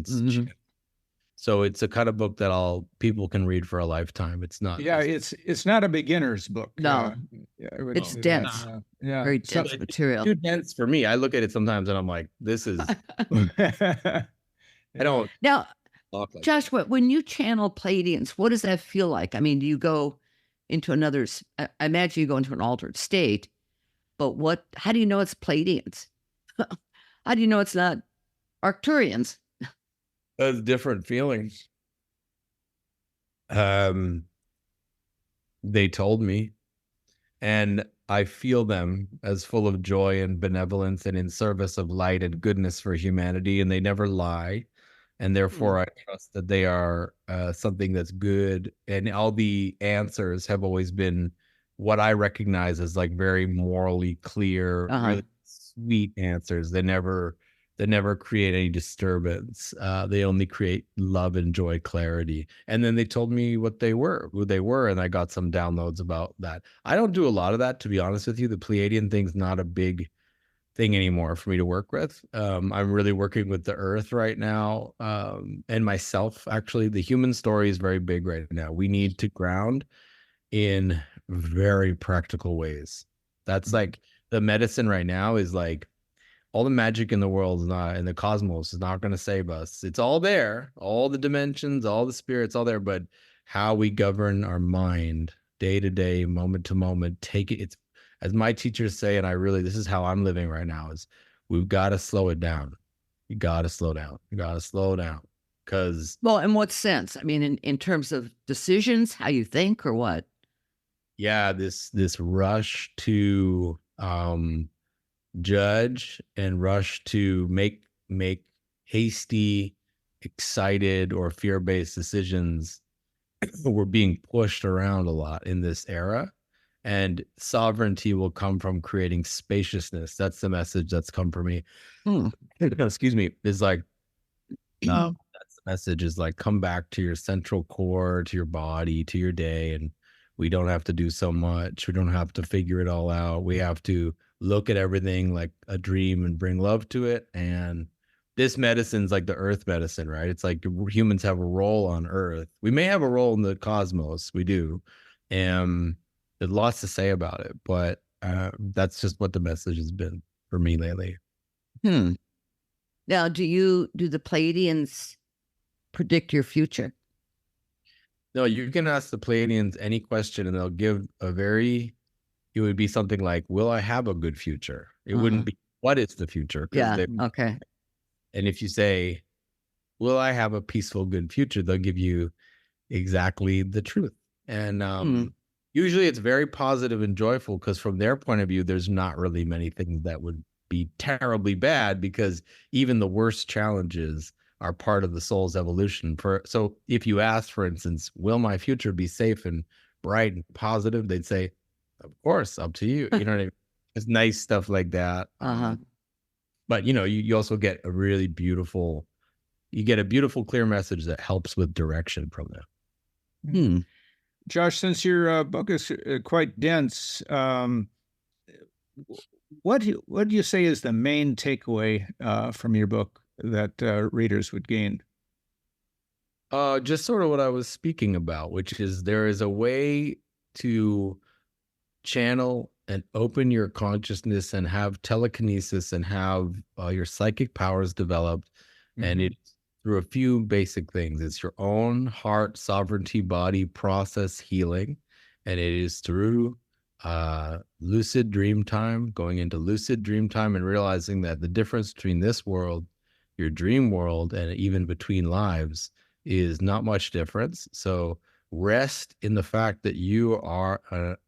so it's a kind of book that people can read for a lifetime. It's not. Yeah, it's not a beginner's book. No, it's dense. Very dense material. Too dense for me. I look at it sometimes and I'm like, this is. I don't. Now, Josh, when you channel Pleiadians, what does that feel like? I mean, do you go into another? I imagine you go into an altered state, but how do you know it's Pleiadians? How do you know it's not Arcturians? That's different feelings. They told me, and I feel them as full of joy and benevolence and in service of light and goodness for humanity, and they never lie. And therefore, I trust that they are something that's good. And all the answers have always been what I recognize as like very morally clear, really sweet answers. They never create any disturbance. They only create love and joy, clarity. And then they told me who they were, and I got some downloads about that. I don't do a lot of that, to be honest with you. The Pleiadian thing's not a big thing anymore for me to work with. I'm really working with the earth right now, and myself. Actually, the human story is very big right now. We need to ground in very practical ways. That's like the medicine right now is like, all the magic in the world is not, in the cosmos is not going to save us. It's all there, all the dimensions, all the spirits, all there. But how we govern our mind day to day, moment to moment, it's, as my teachers say, and this is how I'm living right now, is we've got to slow it down. You got to slow down. You got to slow down. Well, in what sense? I mean, in terms of decisions, how you think, or what? Yeah, this rush to judge and rush to make hasty, excited, or fear-based decisions. We're being pushed around a lot in this era, and sovereignty will come from creating spaciousness. That's the message that's come for me. Excuse me. Is like, that's the message, is like, come back to your central core, to your body, to your day, and we don't have to do so much. We don't have to figure it all out. We have to look at everything like a dream and bring love to it. And this medicine's like the earth medicine, right? It's like humans have a role on earth. We may have a role in the cosmos. We do. And there's lots to say about it, but that's just what the message has been. for me lately. Now, do the Pleiadians predict your future? No, you can ask the Pleiadians any question and they'll give it would be something like, will I have a good future? It wouldn't be, what is the future? Yeah, okay. And if you say, will I have a peaceful, good future? They'll give you exactly the truth. And usually it's very positive and joyful because from their point of view, there's not really many things that would be terribly bad because even the worst challenges are part of the soul's evolution. So if you ask, for instance, will my future be safe and bright and positive? They'd say, of course, up to you. You know what I mean? It's nice stuff like that. But you also get a really beautiful, clear message that helps with direction from them. Josh, since your book is quite dense, what do you say is the main takeaway from your book that readers would gain? Just sort of what I was speaking about, which is there is a way to channel and open your consciousness and have telekinesis and have your psychic powers developed. And it's through a few basic things. It's your own heart, sovereignty, body process healing. And it is through lucid dream time, going into lucid dream time and realizing that the difference between this world, your dream world, and even between lives is not much difference. So rest in the fact that you are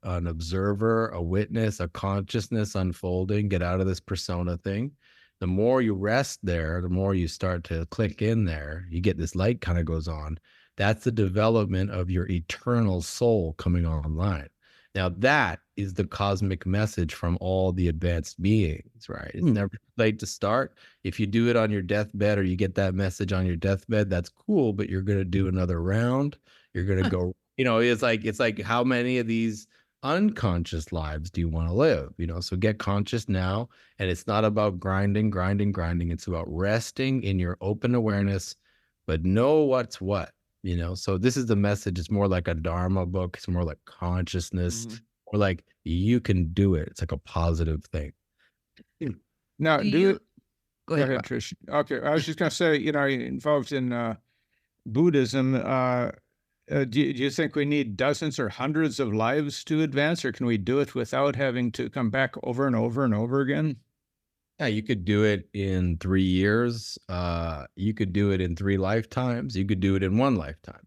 an observer, a witness, a consciousness unfolding. Get out of this persona thing. The more you rest there, the more you start to click in there. You get this light kind of goes on. That's the development of your eternal soul coming online. Now, that is the cosmic message from all the advanced beings, right? It's never too late to start. If you do it on your deathbed or you get that message on your deathbed, that's cool, but you're going to do another round. You're going to go, it's like how many of these unconscious lives do you want to live? So get conscious now. And it's not about grinding. It's about resting in your open awareness, but know what's what. So this is the message. It's more like a Dharma book. It's more like consciousness, or like you can do it. It's like a positive thing. Now, Go ahead, Trish. Okay, I was just going to say, you're involved in Buddhism. Do you think we need dozens or hundreds of lives to advance, or can we do it without having to come back over and over and over again? Yeah, you could do it in 3 years. You could do it in 3 lifetimes. You could do it in 1 lifetime.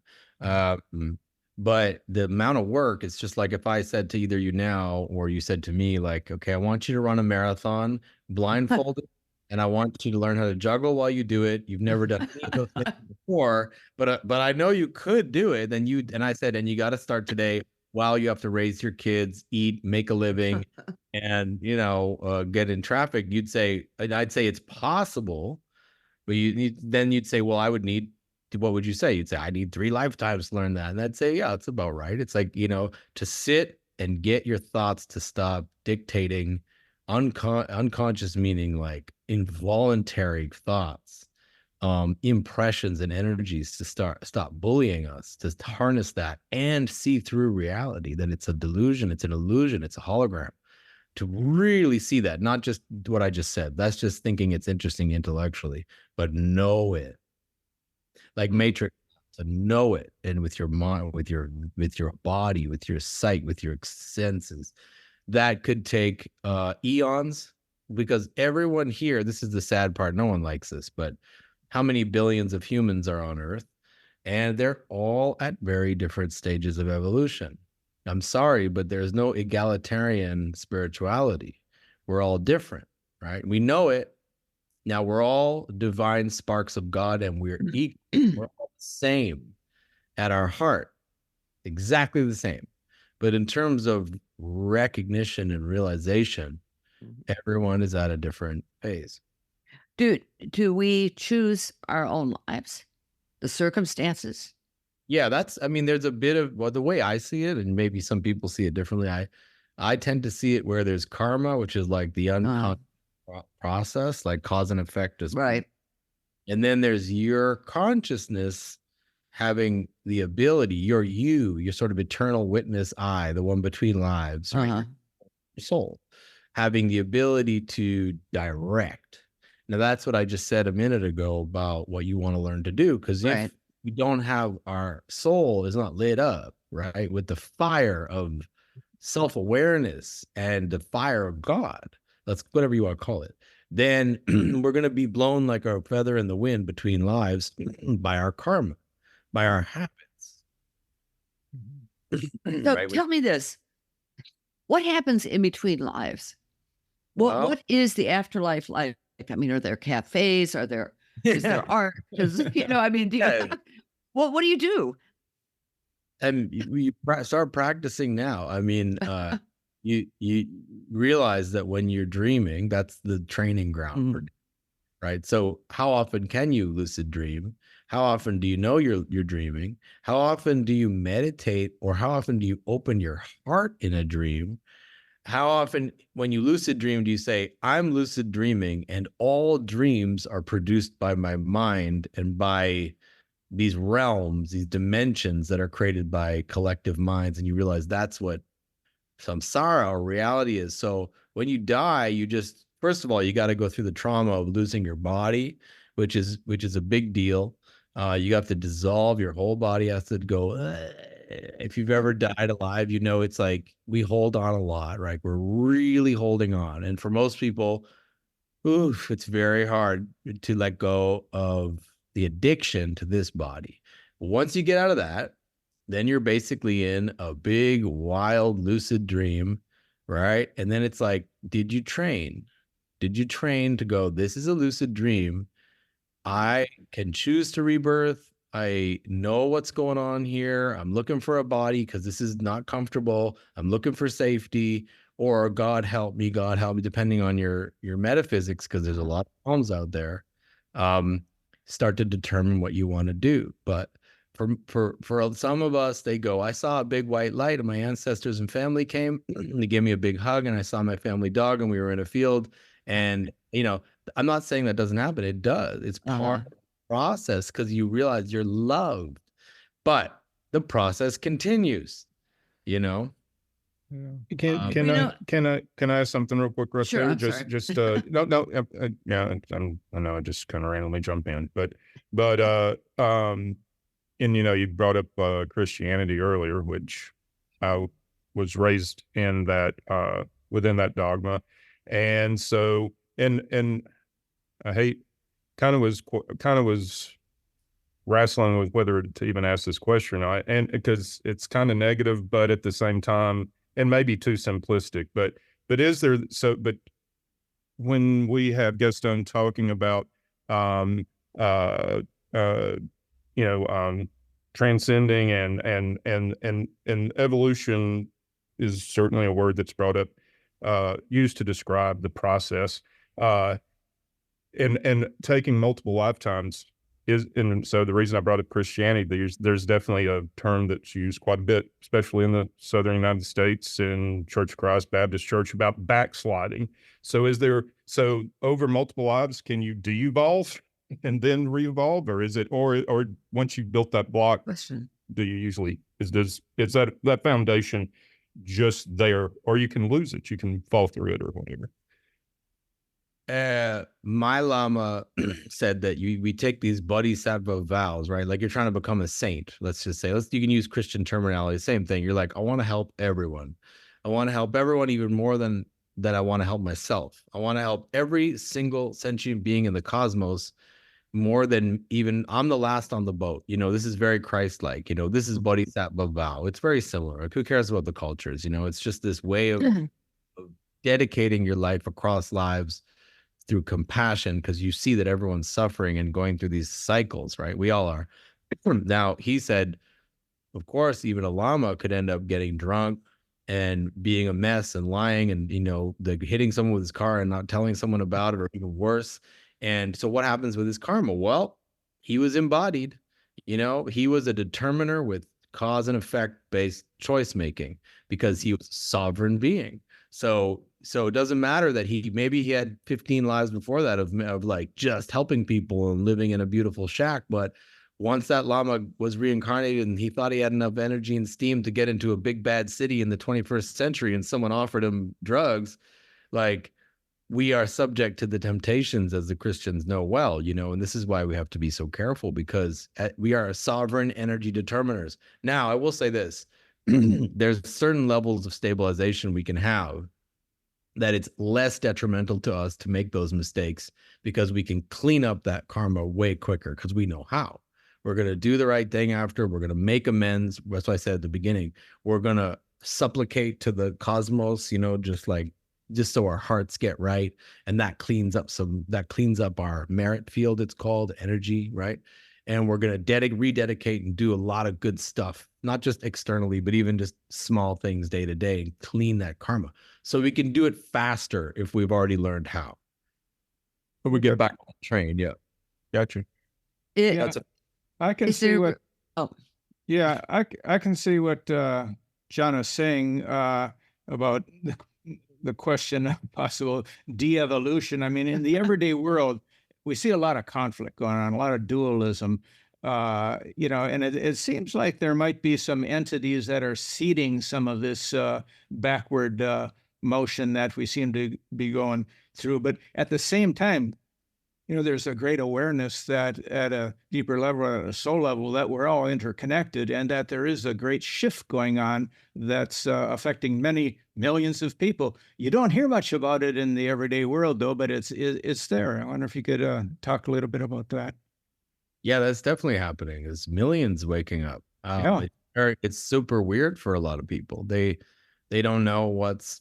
But the amount of work, it's just like if I said to either you now or you said to me, like, okay, I want you to run a marathon blindfolded and I want you to learn how to juggle while you do it. You've never done any of those things before, but I know you could do it. And I said, and you got to start today while you have to raise your kids, eat, make a living, and get in traffic. I'd say it's possible, but you'd say, well, I would need. What would you say? You'd say, I need 3 lifetimes to learn that. And I'd say, yeah, it's about right. It's like, to sit and get your thoughts to stop dictating unconscious, meaning like involuntary thoughts, impressions and energies, to stop bullying us, to harness that and see through reality, that it's a delusion, it's an illusion, it's a hologram. To really see that, not just what I just said. That's just thinking it's interesting intellectually, but know it. Like Matrix, to know it, and with your mind, with your body, with your sight, with your senses, that could take eons. Because everyone here, this is the sad part, no one likes this, but how many billions of humans are on Earth, and they're all at very different stages of evolution. I'm sorry, but there's no egalitarian spirituality. We're all different, right? We know it. Now we're all divine sparks of God, and we're equal. We're all the same at our heart, exactly the same. But in terms of recognition and realization, everyone is at a different phase. Do we choose our own lives, the circumstances? Yeah, there's a bit of, well, the way I see it, and maybe some people see it differently. I tend to see it where there's karma, which is like the unconscious process, like cause and effect is right. And then there's your consciousness having the ability, your sort of eternal witness eye, the one between lives, right? Your soul having the ability to direct. Now, that's what I just said a minute ago about what you want to learn to do. Because if we don't have, our soul is not lit up, right, with the fire of self-awareness and the fire of God, that's whatever you want to call it, then we're going to be blown like a feather in the wind between lives by our karma, by our habits. So tell me this. What happens in between lives? What is the afterlife like? I mean, are there cafes? Is there art? Because, I mean, what do you do? And you start practicing now. I mean, you realize that when you're dreaming, that's the training ground, right? So how often can you lucid dream? How often do you know you're dreaming? How often do you meditate, or how often do you open your heart in a dream? How often, when you lucid dream, do you say, I'm lucid dreaming, and all dreams are produced by my mind and by these realms, these dimensions that are created by collective minds? And you realize that's what samsara, or reality, is. So when you die, you just, first of all, you got to go through the trauma of losing your body, which is a big deal. You have to dissolve, your whole body has to go. If you've ever died alive, it's like we hold on a lot, right? We're really holding on. And for most people, it's very hard to let go of the addiction to this body. Once you get out of that, then you're basically in a big, wild, lucid dream, right? And then it's like, did you train? Did you train to go, this is a lucid dream. I can choose to rebirth. I know what's going on here. I'm looking for a body because this is not comfortable. I'm looking for safety, or God help me, depending on your metaphysics, because there's a lot of problems out there. Start to determine what you want to do. But for some of us, they go, I saw a big white light and my ancestors and family came and they gave me a big hug, and I saw my family dog and we were in a field. And, I'm not saying that doesn't happen. It does. It's part of the process, because you realize you're loved, but the process continues, Can I ask something real quick, right? Sure, there? I know I just kind of randomly jump in, but and you brought up Christianity earlier, which I was raised in that within that dogma, and so and I hate kind of was wrestling with whether to even ask this question, and because it's kind of negative, but at the same time, and maybe too simplistic, but is there, but when we have guests on talking about transcending and evolution is certainly a word that's brought up, used to describe the process, and taking multiple lifetimes and so the reason I brought up Christianity, there's definitely a term that's used quite a bit, especially in the Southern United States and Church of Christ Baptist Church, about backsliding. So so over multiple lives, can you de-evolve and then re-evolve, or is it, or once you've built that block, do you usually, is that foundation just there, or you can lose it, you can fall through it or whatever? My Lama said that we take these bodhisattva vows, right? Like you're trying to become a saint. Let's just say, you can use Christian terminology, same thing. You're like, I want to help everyone. I want to help everyone even more than that. I want to help myself. I want to help every single sentient being in the cosmos more than even I'm the last on the boat. This is very Christ-like, this is bodhisattva vow. It's very similar. Like, who cares about the cultures? It's just this way of dedicating your life across lives through compassion, because you see that everyone's suffering and going through these cycles, right? We all are. Now, he said, of course, even a Lama could end up getting drunk and being a mess and lying and, hitting someone with his car and not telling someone about it, or even worse. And so what happens with his karma? Well, he was embodied, he was a determiner with cause and effect based choice making, because he was a sovereign being. So it doesn't matter that maybe he had 15 lives before that of like just helping people and living in a beautiful shack. But once that Lama was reincarnated and he thought he had enough energy and steam to get into a big bad city in the 21st century, and someone offered him drugs, Like, we are subject to the temptations, as the Christians know well, and this is why we have to be so careful, because we are sovereign energy determiners. Now, I will say this. There's certain levels of stabilization we can have that it's less detrimental to us to make those mistakes, because we can clean up that karma way quicker because we know how. We're going to do the right thing after. We're going to make amends. That's what I said at the beginning. We're going to supplicate to the cosmos, just so our hearts get right. And that cleans up our merit field, it's called energy, right? And we're going to rededicate and do a lot of good stuff, not just externally, but even just small things day to day, and clean that karma. So we can do it faster if we've already learned how. When we get back on the train, yeah. Gotcha. I can see what. Oh, yeah, I can see what John is saying about the question of possible de-evolution. I mean, in the everyday world, we see a lot of conflict going on, a lot of dualism, and it seems like there might be some entities that are seeding some of this backward motion that we seem to be going through. But at the same time, there's a great awareness that at a deeper level, at a soul level, that we're all interconnected, and that there is a great shift going on that's affecting many millions of people. You don't hear much about it in the everyday world, though, but it's there. I wonder if you could talk a little bit about that. Yeah, that's definitely happening. There's millions waking up. It's super weird for a lot of people. They don't know what's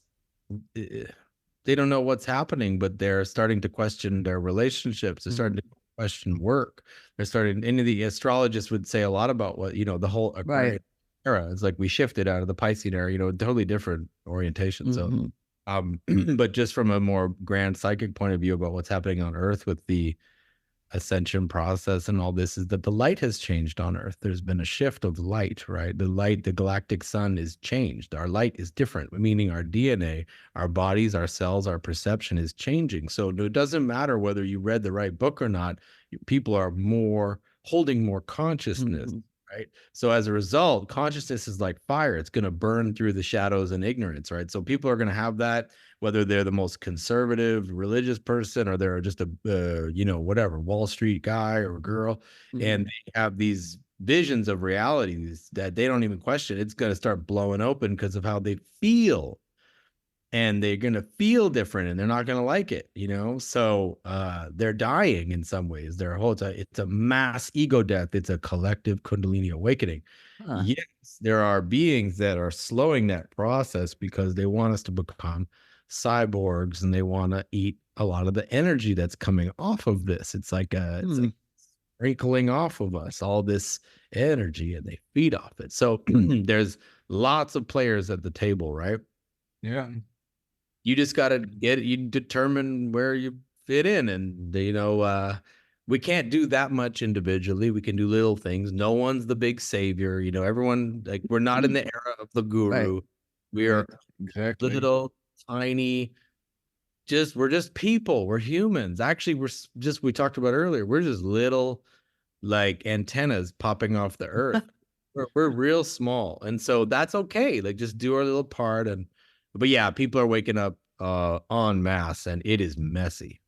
happening, but they're starting to question their relationships. They're starting to question work. And the astrologists would say a lot about what, the whole Aquarian era. It's like we shifted out of the Piscean era, totally different orientation. So, but just from a more grand psychic point of view about what's happening on Earth with the ascension process and all this, is that the light has changed on Earth. There's been a shift of light, right? The galactic sun is changed. Our light is different, meaning our DNA, our bodies, our cells, our perception is changing. So it doesn't matter whether you read the right book or not. People are holding more consciousness, right? So as a result, consciousness is like fire. It's going to burn through the shadows and ignorance, right? So people are going to have that, whether they're the most conservative religious person or they're just a whatever Wall Street guy or girl, and they have these visions of realities that they don't even question. It's going to start blowing open because of how they feel, and they're going to feel different, and they're not going to like it, so they're dying in some ways. It's a mass ego death. It's a collective Kundalini awakening. Yes, there are beings that are slowing that process because they want us to become cyborgs, and they want to eat a lot of the energy that's coming off of this. It's like sprinkling off of us all this energy, and they feed off it. So there's lots of players at the table, right? Yeah. You just got to you determine where you fit in, and we can't do that much individually. We can do little things. No one's the big savior. Everyone, like, we're not in the era of the guru. Right. We are little tiny, we're just people. We're humans. Actually, we talked about earlier, we're just little, like, antennas popping off the earth. we're real small. And so that's okay. Like, just do our little part. But yeah, people are waking up en masse, and it is messy.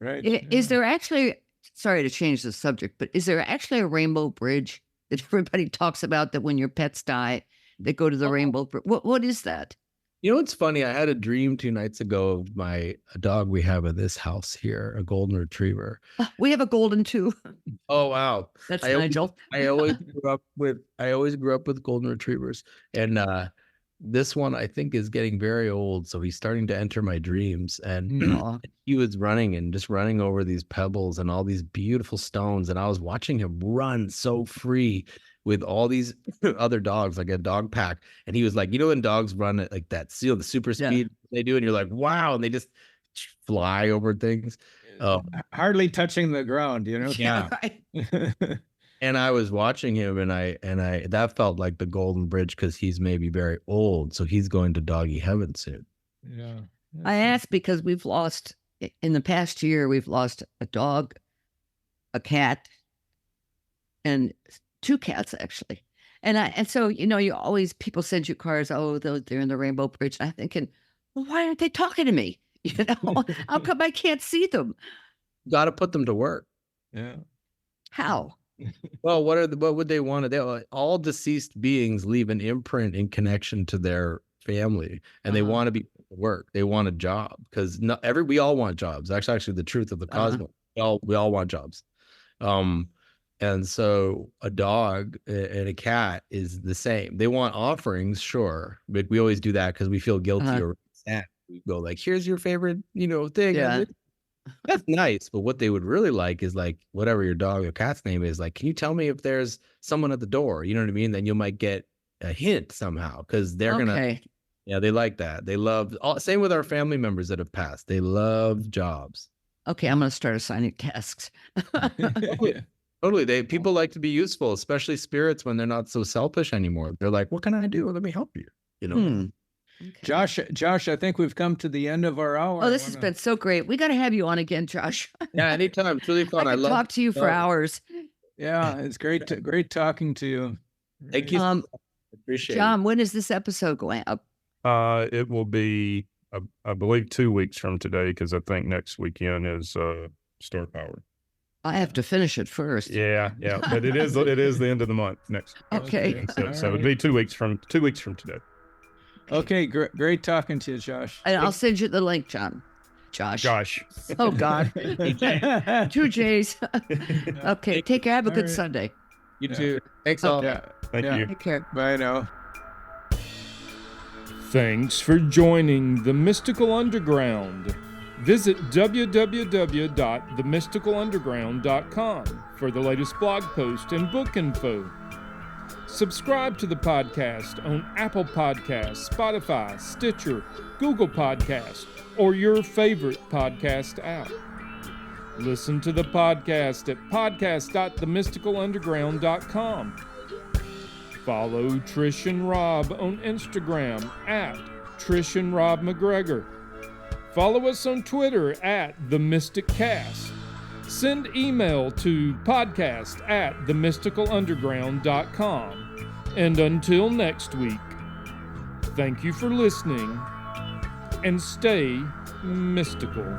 Right. Is there actually, sorry to change the subject, but is there actually a rainbow bridge that everybody talks about, that when your pets die, they go to the rainbow bridge? What is that? It's funny. I had a dream 2 nights ago of a dog we have in this house here, a golden retriever. We have a golden too. Oh, wow. That's Nigel. I always grew up with golden retrievers, and this one I think is getting very old, so he's starting to enter my dreams. And he was running over these pebbles and all these beautiful stones, and I was watching him run so free with all these other dogs, like a dog pack. And he was like, when dogs run at like that, the super speed they do, and you're like, wow, and they just fly over things. Hardly touching the ground, Yeah. Right. And I was watching him, and I that felt like the golden bridge, because he's maybe very old, so he's going to doggy heaven soon. Yeah. I asked because in the past year, we've lost a dog, a cat, and 2 cats, actually. And so, you always, people send you cards, they're in the rainbow bridge. And I'm thinking, well, why aren't they talking to me? You know, how come I can't see them? Got to put them to work. Yeah. How? Well, what would they want to? All deceased beings leave an imprint in connection to their family, and they want to be put to work. They want a job because we all want jobs. That's actually the truth of the cosmos. We all want jobs. And so a dog and a cat is the same. They want offerings, sure, but we always do that because we feel guilty or sad. We go like, "Here's your favorite, thing." Yeah. That's nice, but what they would really like is like whatever your dog or cat's name is. Like, can you tell me if there's someone at the door? You know what I mean? Then you might get a hint somehow because they're gonna. Yeah, they like that. They love. Same with our family members that have passed. They love jobs. Okay, I'm going to start assigning tasks. Totally. People like to be useful, especially spirits when they're not so selfish anymore. They're like, "What can I do? Let me help you." Okay. Josh, I think we've come to the end of our hour. Oh, this has been so great. We got to have you on again, Josh. Yeah, anytime. It's really fun. I could talk to you for hours. Yeah, it's great talking to you. Thank you. Appreciate John, when is this episode going up? It will be, I believe, 2 weeks from today, because I think next weekend is Star Power. I have to finish it first. Yeah, but it is the end of the month next. Okay. So it'd be 2 weeks from today. Okay, great talking to you, Josh. And I'll send you the link, John. Josh. Oh, God. 2 J's. Okay, take care. Have a good Sunday. You too. Thanks all. Yeah. Thank you. Take care. Bye now. Thanks for joining the Mystical Underground. Visit www.themysticalunderground.com for the latest blog post and book info. Subscribe to the podcast on Apple Podcasts, Spotify, Stitcher, Google Podcasts, or your favorite podcast app. Listen to the podcast at podcast.themysticalunderground.com. Follow Trish and Rob on Instagram at Trish and Rob McGregor. Follow us on Twitter at The Mystic Cast. Send email to podcast@themysticalunderground.com. And until next week, thank you for listening and stay mystical.